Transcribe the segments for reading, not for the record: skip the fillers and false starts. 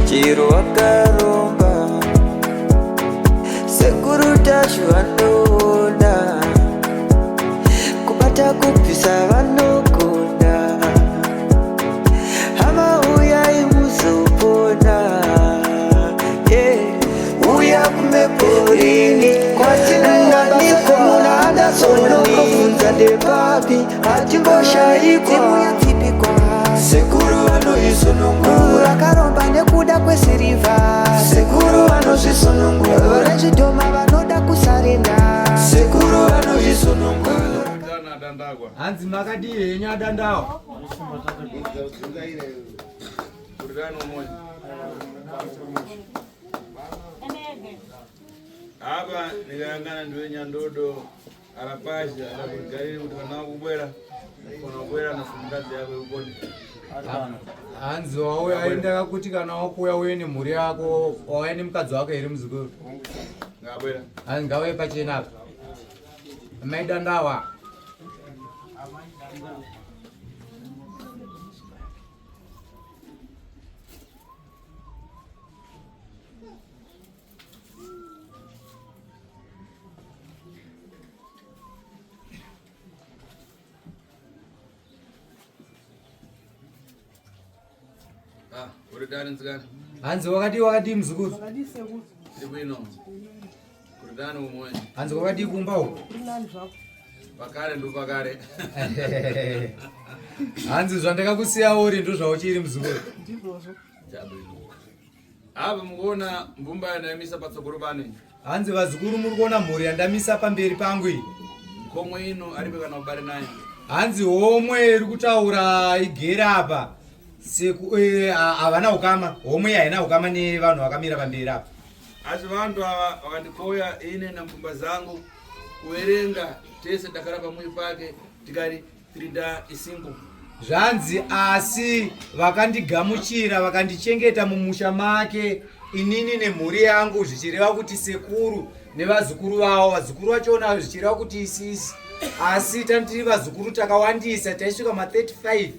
chiro wakaromba sekuru tacho vanoona kubata kupisa vanogona hama uyai muzopona uya kumeporini kwatinanganikomuna adasonokofunza ndepapi atimboshaikwa sekuru vanoisonongura akaromba nekuda kwesirivha sekuru vanozvisonongura rechidhoma vanoda kusarenda sekuru vanozvisonongura hanzi makadi henyu adandawa apa nikayangana ndiwe nyandodo arapasha arakugariri kuti kana wakubwera unobwera nafumukadzi yako ukoni hanzi wauya aindaka kuti kana wakuya uye nemhuri yako wauya nemukadzi wako here muzukuru ngabwera hanzi ngauye pachena apa maidandawa kuridani nzikani hanzi wakati mzukuru ndibwino kuridani umoyo hanzi wakati kumba uko pakare ndopakare hanzi zvandakakusiya uri ndo zvauchiri mzukuru chabwino apa mukuona mbumba yanayimisa patsogoro pane hanzi vazukuru muri kuona mhuri yandamisa pamberi pangu iyi komwe ino aripe kana ubare naye hanzi homwe iri kutaura igere apa havana ukama homwe haina ukama nevanhu vakamira pamberi apa asi vantu ava vakandikoya ine nambumba zangu kuverenga tese takara pamwe pake tikari tirida isingo zvanzi asi vakandigamuchira vakandichengeta mumusha make inini nemhuri yangu zvichireva kuti sekuru nevazukuru vavo vazukuru vachona zvichireva kuti isisi asi tandiri vazukuru takawandisa taisvika ma35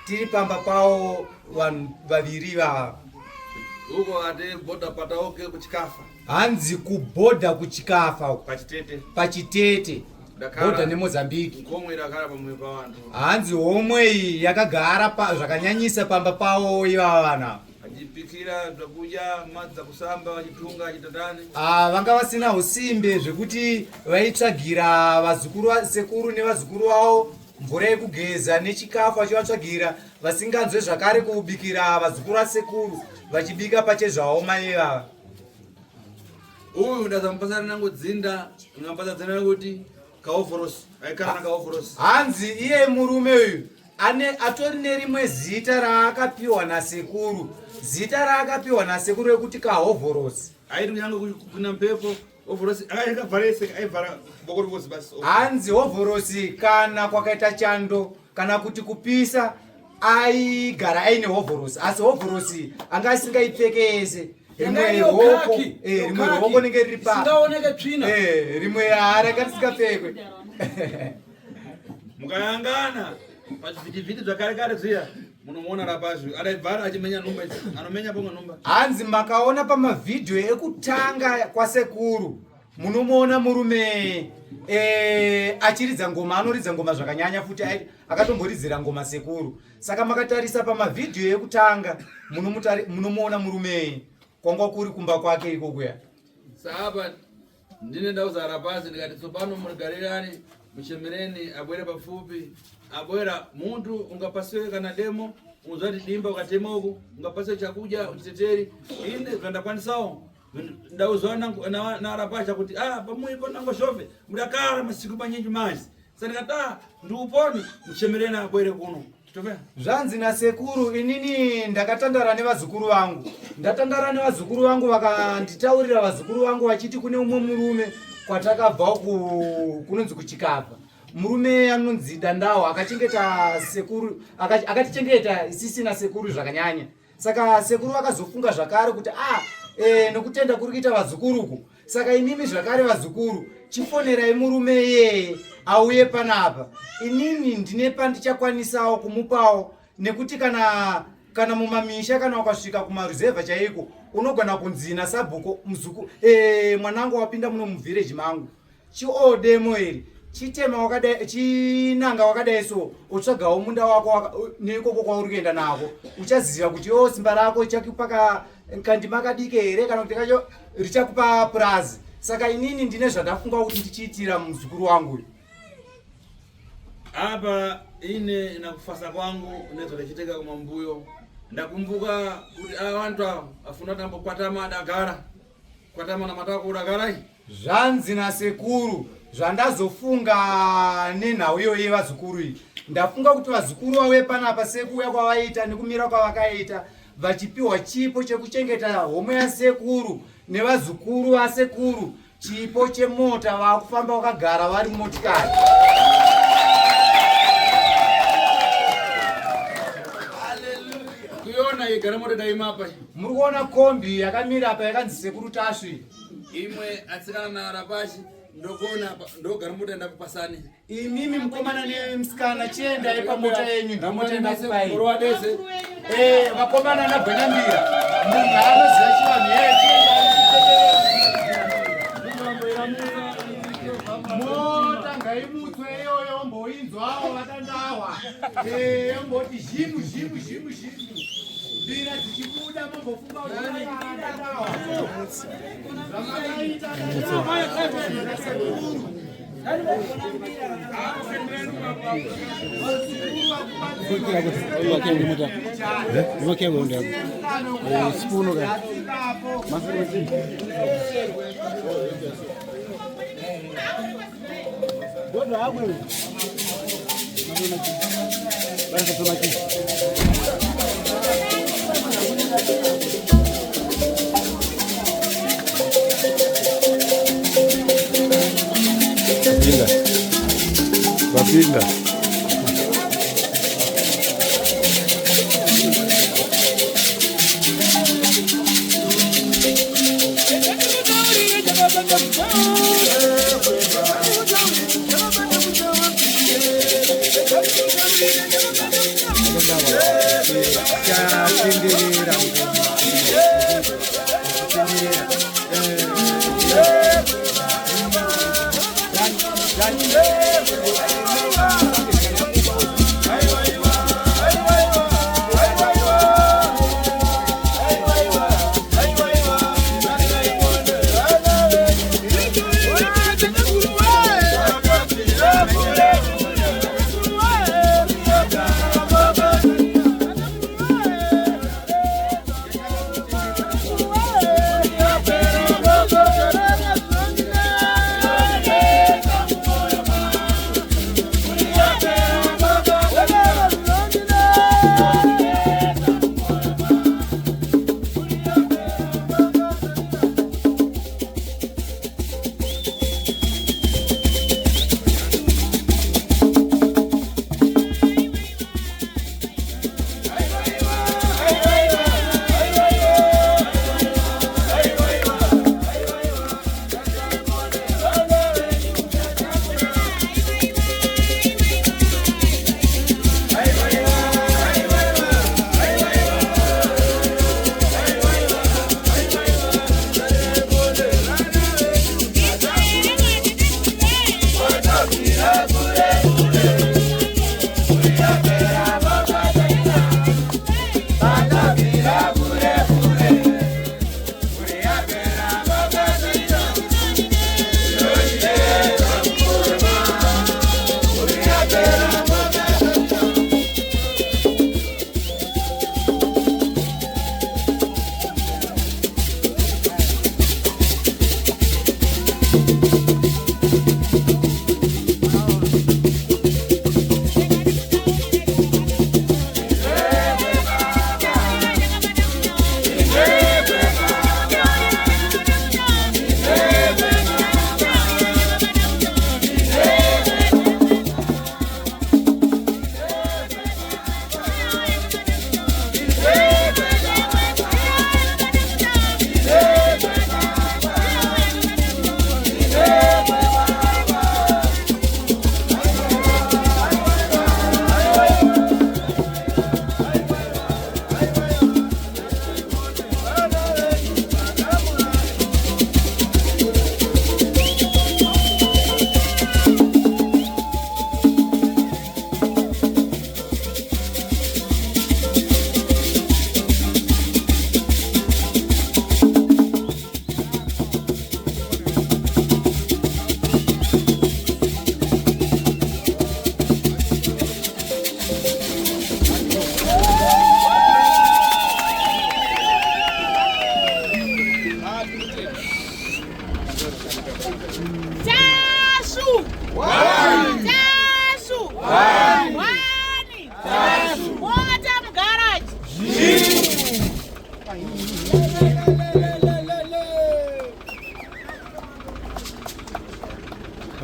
tiri pamba pavo vanhu vaviri vava uko ate bhodha pataoke kuchikafa hanzi kubhodha kuchikafa pachitete bhodha nemozambiki komwe dakara pamwe pavantu hanzi homwe iyi yakagara zvakanyanyisa pamba pavo ivava vanhu achipikira zvakudya madzi akusamba vachitunga achitadani vanga vasina usimbe zvekuti vaitsvagira vazukuru sekuru nevazukuru vavo mvura yekugeza nechikafu vachivatsvagira vasinganzwe zvakare kubikira vazukuru vasekuru vachibika pachezvavo mai vava uyu ndazamupasana nangu dzinda ngampasadzana kuti kaovhorosi aikana kaovhorosi hanzi iye murume uyu atori nerimwe zita raakapiwa nasekuru zita raakapiwa nasekuru rekuti kahovhorosi aiti kunyange kupinda mpepo ovhorosi akavhareseka aivhara boko rikosi basi hanzi hovhorosi kana kwakaita chando kana kuti kupisa aigara aine hovhorosi asi hovhorosi anga asingaipfeke yese rimwe ruoko nenge riri rimwe haranga risingapfekwe mukayangana pazvivhitivhiti zvakare kare zviya munomuona rapazvo adaibvara achimenya numba anomenya pomwe numba hanzi makaona pamavhidhiyo ekutanga kwasekuru munomuona murume achiridza ngoma anoridza ngoma zvakanyanya futi akatomboridzira ngoma sekuru saka makatarisa pamavhidhiyo ekutanga munomuona murume kwanga kuri kumba kwake ikokuya saapa ndine ndauzara pasi ndikati tsopano mugarirani muchemereni abwere pafupi abwera muntu ungapasiwe kana demo unozati dimba ukatema uku ungapasiwe chakudya uchiteteri ine zvandakwanisawo ndauzwa narapasha kuti pamwepo nangoshofe mudakara masiku manyinji mazi sandikati ndiuponi muchemereni abwere kuno zvanzi nasekuru inini ndakatandara nevazukuru vangu ndatandara nevazukuru vangu vakanditaurira vazukuru vangu vachiti kune umwe murume kwatakabva kunonzi kuchikafa murume anonzi dandawo akachengeta sekuru akatichengeta isisina sekuru zvakanyanya saka sekuru vakazofunga zvakare kuti nokutenda kuri kuita vazukuruku saka inimi zvakare vazukuru chifonerai murume iyeye auye panapa inini ndine pandichakwanisawo kumupawo nekuti kana kana mumamisha kana ukasvika kumaruzevha chaiko unogona kunzina sabhuko muzuku mwanangu wapinda muno muvillage mangu chiodemo iri chitema wakadai chinanga wakadai so utsvagawo munda wako nekoko kwauri kuenda nako uchaziva kuti simba rako richakupa kandima kadike here kana kuti kacho richakupa purazi. Saka inini ndine zvandafunga kuti ndichiitira muzukuru wangu apa ine nakufasa kwangu nezvakachiteka kumambuyo. Ndakumbuka kuti vantu afuna tambo kwatama adagara kwatama na matako udagara zvanzi nasekuru zvandazofunga nenhau iyo yevazukuru iyi. Ndafunga kuti vazukuru vave panapa sekuuya kwavaita nekumira kwavakaita vachipiwa chipo chekuchengeta home yasekuru nevazukuru vasekuru, chipo chemota vakufamba vakagara vari motikari. kuiona igara mota daimapa muri kuona kombi yakamira apa yakanzi sekuru tasvi imwe atsikana naarapashi ndogona ndogara mota ndakupasani imimi mukomana nemusikana chiendai pamota yenyu ndamota ndakubai vakomana ndabhanyambira munhu anoziva chivanhu mota ngaimutswe iyoyo omboinzwawo vatandawa omboti zhimu zhimu zhimu zhimu mbira dzichibuda mombofunga kutandawa zvamakaita Bapinda.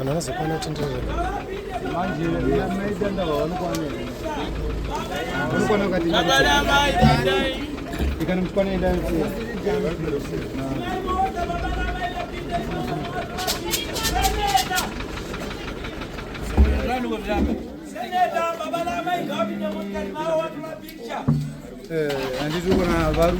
Anaweza kuwa na tendo manje maidanda wanokwane kati ikana mkwane ndani anditi kuna varu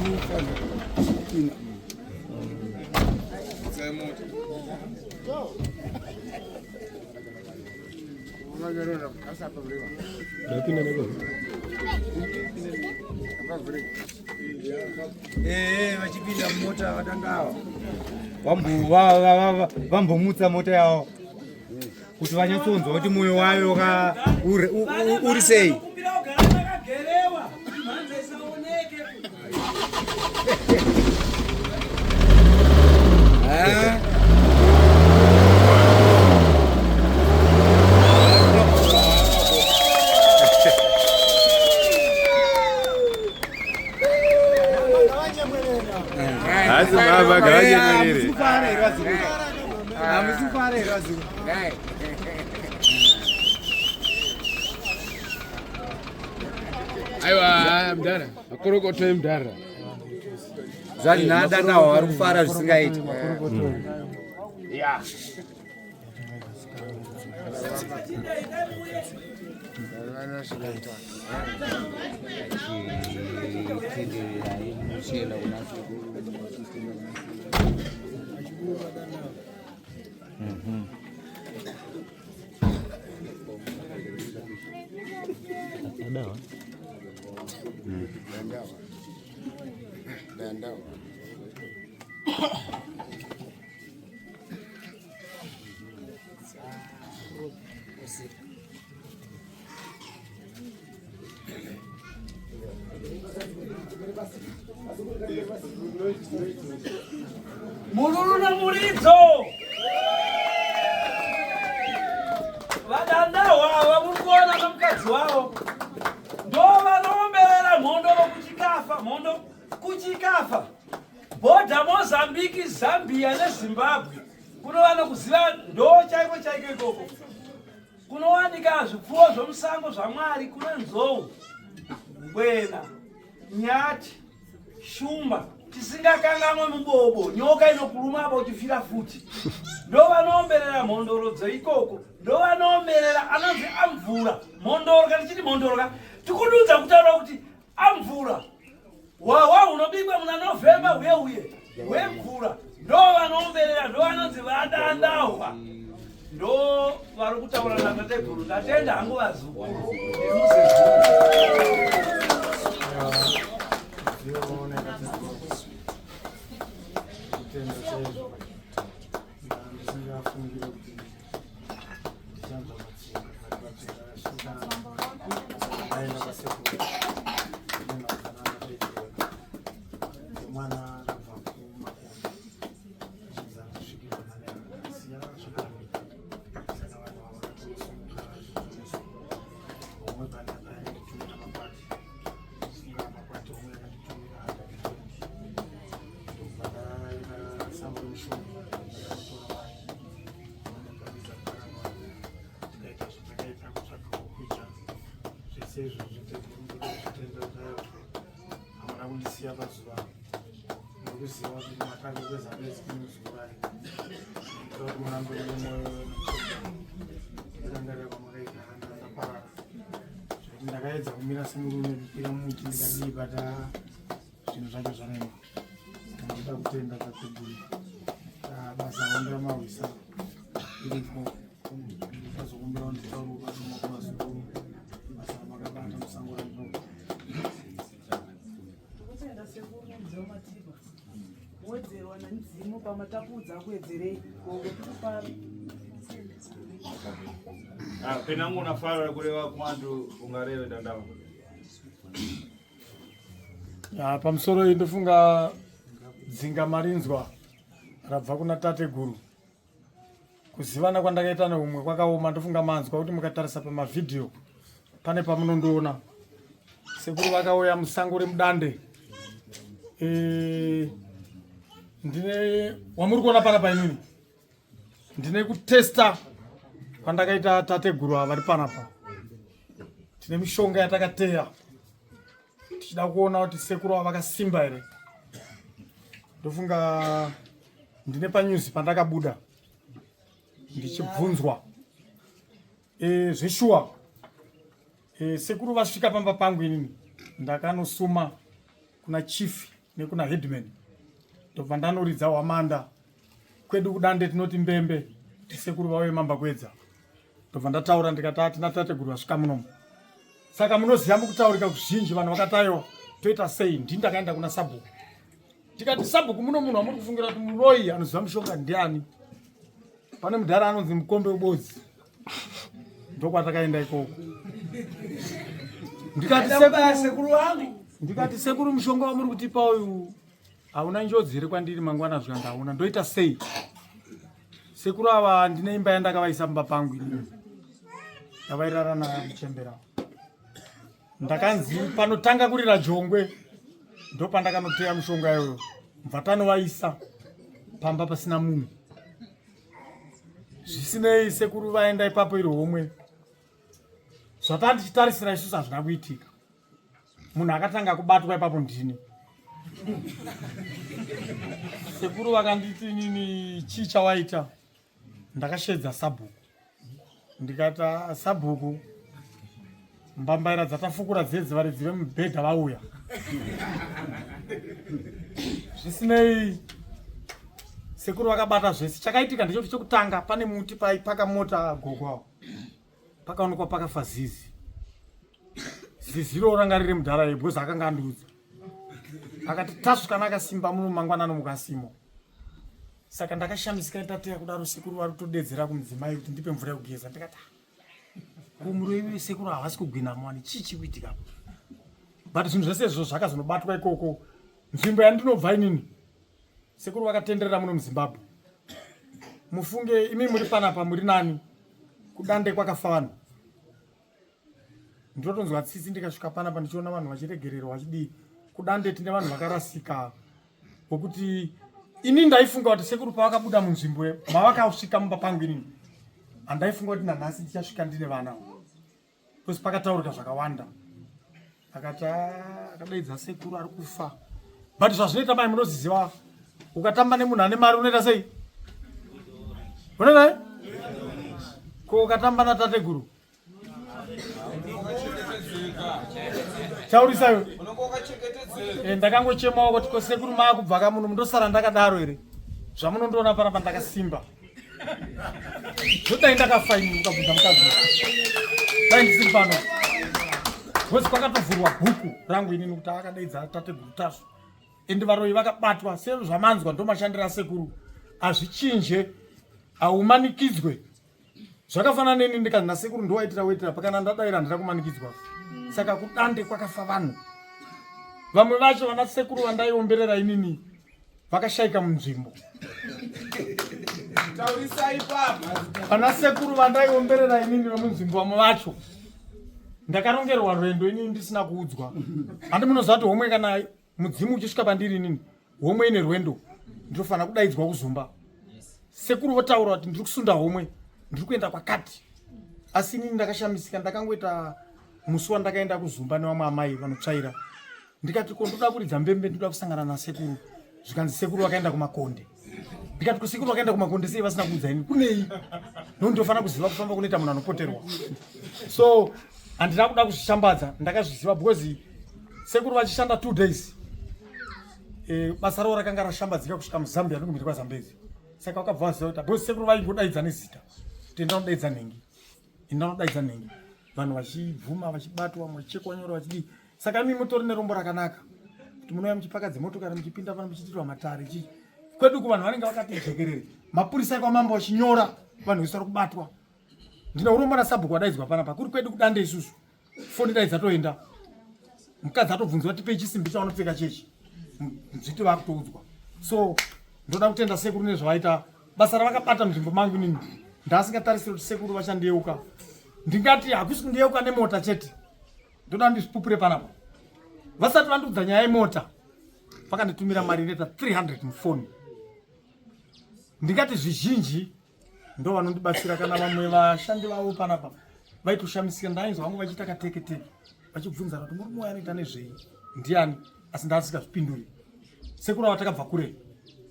vachipinda mota vatandawa vambomutsa mota yavo kuti vanyatsonzwa kuti moyo wayo uri sei. aiwa mdara akorokotoe mdara zvani nadanawo vari kufara zvisingaiti mululu na mulidzo vadandawa vamukona na mukadzi wavo ndo vanomberera mhondo mhondo kuchikafa bhodha Mozambiki, Zambia neZimbabwe kuno vanokuziva ndo chaiko ikoko kunowanika zvipfuwo zvomusango zvaMwari kune nzou, ngwena, nyati, shumba tisingakangamwe mubobo, nyoka inokurumaba uchifira futi. Ndo vanomberera mhondorodzo ikoko, ndo vanomberera anonzi amvura mhondoro. Kana chiti mhondoro tikududza kutaura kuti amvura wawa unobikwa muna November uye wemvura ndo vanomberera, ndo vanonzi vadandawa, ndo vari kutaura natateguru. Ndatenda hangu vazukuru ndakaedza kumira semurume kupira muti ndikadibata zvinhu zvacho zvanema ndinoda kutenda tateguru basa ondiramawisa iripo ndikazokumbira nditaurwa mazukuru basa makabata musango ranoko kutenda sekumudziwa matiba wedzerwa nanzimo pamatapudza akuwedzerei kogotikufara penangu unafara kulewa kwandu ungarewe dandawa. Pamusoro iyi ndofunga dzinga marinzwa rabva kuna tateguru. Kuzivana kwandakaita neumwe kwakaoma, ndofunga manzwa kuti mukatarisa pamavhidhiyo pane pamunondoona sekuru vakauya musango remudande ndine wamuri kuona panapa inini ndine kutesta kwandakaita tateguru vari panapa. Tine mishonga yatakateya tichida kuona kuti sekuru ava vakasimba here. Ndofunga ndine panyuzi pandakabuda ndichibvunzwa zveshuwa sekuru vasvika pamba pangu inini ndakanosuma kuna chief nekuna headman ndobva ndanoridza hwamanda kwedu kudande tinoti mbembe kuti sekuru vauye mamba kwedza. Ndobva ndataura ndikati atina tateguru vasvika munomu. Saka munoziva mukutaurika kuzhinji vanhu vakatayiwa toita sei. Ndindakaenda kuna sabhuku ndikati sabhuku muno munhu amuri kufungira kuti muroyi anoziva mushonga ndiani. Pane mudhara anonzi mukombe ubodzi ndokwatakaenda ikoko. Ndikati sekuru mushonga wamuri kutipa uyu hauna njodzi here kwandiri mangwana zvikanga hauna. Ndoita sei? Sekuru ava ndine imba yandakavaisa mumba pangu inini yavairarana muchembera. Ndakanzi panotanga kurira jongwe ndo pandakanoteya mushonga iyoyo mubva tanovaisa pamba pasina munhu. Zvisinei sekuru vaenda ipapo iri homwe. Zvatandichitarisira isusu hazvina kuitika. Munhu akatanga kubatwa ipapo ndini. Sekuru vakanditi nini chii chawaita. Ndakashedza sabhuku ndikata sabhuku mbambaira dzatafukura dzedzi vari dzive mubhedha vauya. Zvisinei sekuru vakabata zvese. Chakaitika ndechoti chokutanga pane muti paipaka mota gogwawo pakaonekwa pakafa zizi. Zizi ro ranga riri mudhara yebhozi akanga andiudza akati tasvikana akasimba muno mangwanani mukasimo. Saka ndakashamisika tateya kudaro sekuru vari kutodedzera kumudzimai kuti ndipe mvura yekugeza. Ndikati kumuroiwe sekuru havasi kugwina mwani chii chikuitika. But zvinhu zvese izvo zvakazonobatwa ikoko. Nzvimbo yandinobva inini sekuru vakatenderera muno muZimbabwe. Mufunge imi muri panapa muri nani kudande kwakafa vanhu. Ndotonzwa tsitsi ndikasvika panapa ndichiona vanhu vachiregererwa vachidii. Kudande tine vanhu vakarasika vokuti ini ndaifunga kuti sekuru pavakabuda munzvimbo mavakasvika mumba pangu inini handaifunga kuti nanhasi ndichasvika ndine vana. Kosi pakataurika zvakawanda. Akati akadaidza sekuru ari kufa. But zvazvinoita mai munoziziva ukatamba nemunhu ane mari unoita sei? Unoita ko ukatamba natateguru taurisayo. Ndakangochemawo kuti ko sekuru maakubva kamuno mundosara ndakadaro here. Zvamunondoona panapa ndakasimba. Zvodai ndakafa ini mukabvunza mukadzi. Dai ndisiri pano. Kosi kwakatovhurwa bhuku rangu inini kuti akadaidza tateguru tasu. Ende varoyi vakabatwa sezvamanzwa ndomashandira sekuru. Hazvichinje haumanikidzwe. Zvakafanana neni ndikanzi nasekuru ndowaitira wetira pakana ndadavira handina kumanikidzwa. Saka kudande kwakafa vanhu. Vamwe vacho vana sekuru vandaiomberera inini vakashayika munzvimbo. Vana sekuru vandaiomberera inini vemunzvimbo vamwe vacho ndakarongerwa rwendo inini ndisina kuudzwa. Handi munoziva kuti homwe kana mudzimu uchisvika pandiri inini homwe ine rwendo ndinofanira kudaidzwa kuzumba. Sekuru votaura kuti ndiri kusunda homwe ndiri kuenda kwakati. Asi inini ndakashamisika ndakangoita musi wandakaenda kuzumba nevamwe amai vanotsvaira. Ndikati ko ndoda kuridza mbembe ndoda kusangana nasekuru. Zvikanzi sekuru vakaenda kumakonde. Ndikati kusekuru vakaenda kumakonde sei vasina kuudza ini kunei. Ndofanira kuziva kufamba kunoita munhu anopoterwa. So handina kuda kuzvishambadza ndakazviziva because sekuru vachishanda 2 days. Basa ravo rakanga rashambadzika kusvika muZambia ndokumberi kwaZambezi. Saka vakabva vaziva kuti because sekuru vaingodaidza nezita kuti ndanodaidza nhengi. Ndanodaidza nhengi. Vanhu vachibvuma vachibatwa vachechekwa nyoro vachidii. Saka mimi mutori nerombo rakanaka kuti munouya muchipakadze motokari muchipinda pano muchitirwa matare chi kwedu kuvanhu vanenge vakati jekerere mapurisa ekwamambo vachinyora vanhu visara kubatwa. Ndina urombo nasabhuku wadaidzwa panapa kuri kwedu kudande isusu foni daidza toenda mukadzi atobvunzwa tipei chisimbi chaunopfeka chechi muzviti vakutoudzwa. So ndoda kutenda sekuru nezvavaita basa ravakabata munzvimbo mangu nini ndaasingatarisiri kuti sekuru vachandiyeuka. Ndingati hakusi kundiyeuka nemota chete ndoda ndizvipupure panapa. Vasati vandiudza nyaya yemota vakanditumira marineta 300 mufoni. Ndingati zvizhinji ndo vanondibatsira kana vamwe vashandi vavo panapa vaitoshamisika. Ndainzwa vamwe vachiita kateketeke vachibvunza kuti murume uyu anoita nezvei, ndiani, asi ndasikazvipinduri. Sekuru avo takabva kure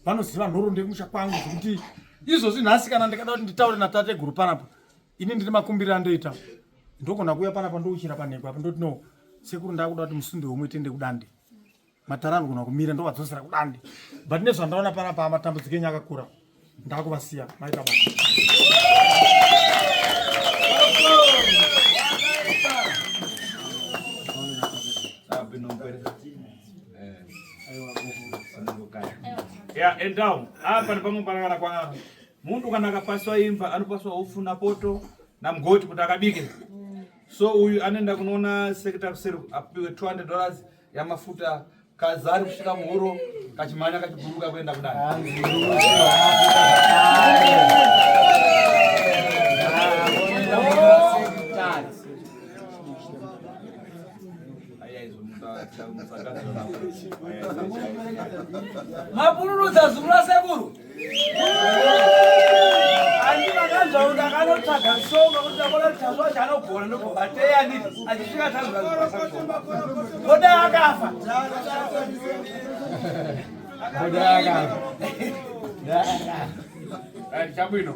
vanoziva nhoro ndemusha kwangu zvekuti izvozvi nhasi kana ndikada kuti nditaure natateguru panapa, ini ndiri makumbiriro andoita ndogona kuuya panapa ndouchira panhekwa apo ndoti no sekuru ndakuda kuti musunde umwe tiende kudande. Matara anogona kumira ndovadzosera kudande, but nezvandaona panapa amatambudziko enyu akakura, ndakuvasiya maita basa. Ya endao hapa ni pamwe panakana kwa mundu kana akapaswa imba anopaswa ufuna poto na mgoti kuti akabike. So uyu anenda kunoona sekretary seru apiwe $200 ya mafuta kazari kusvika muhuro kachimanya kachiburuka kuenda kudani. Mapululu zazumula sekuru. Ani makanza undakanotsvaga nsonga kuti ndakona tazwa chanogona ndokubateya nditi achisvika tazwa. Boda akafa. Chabwino.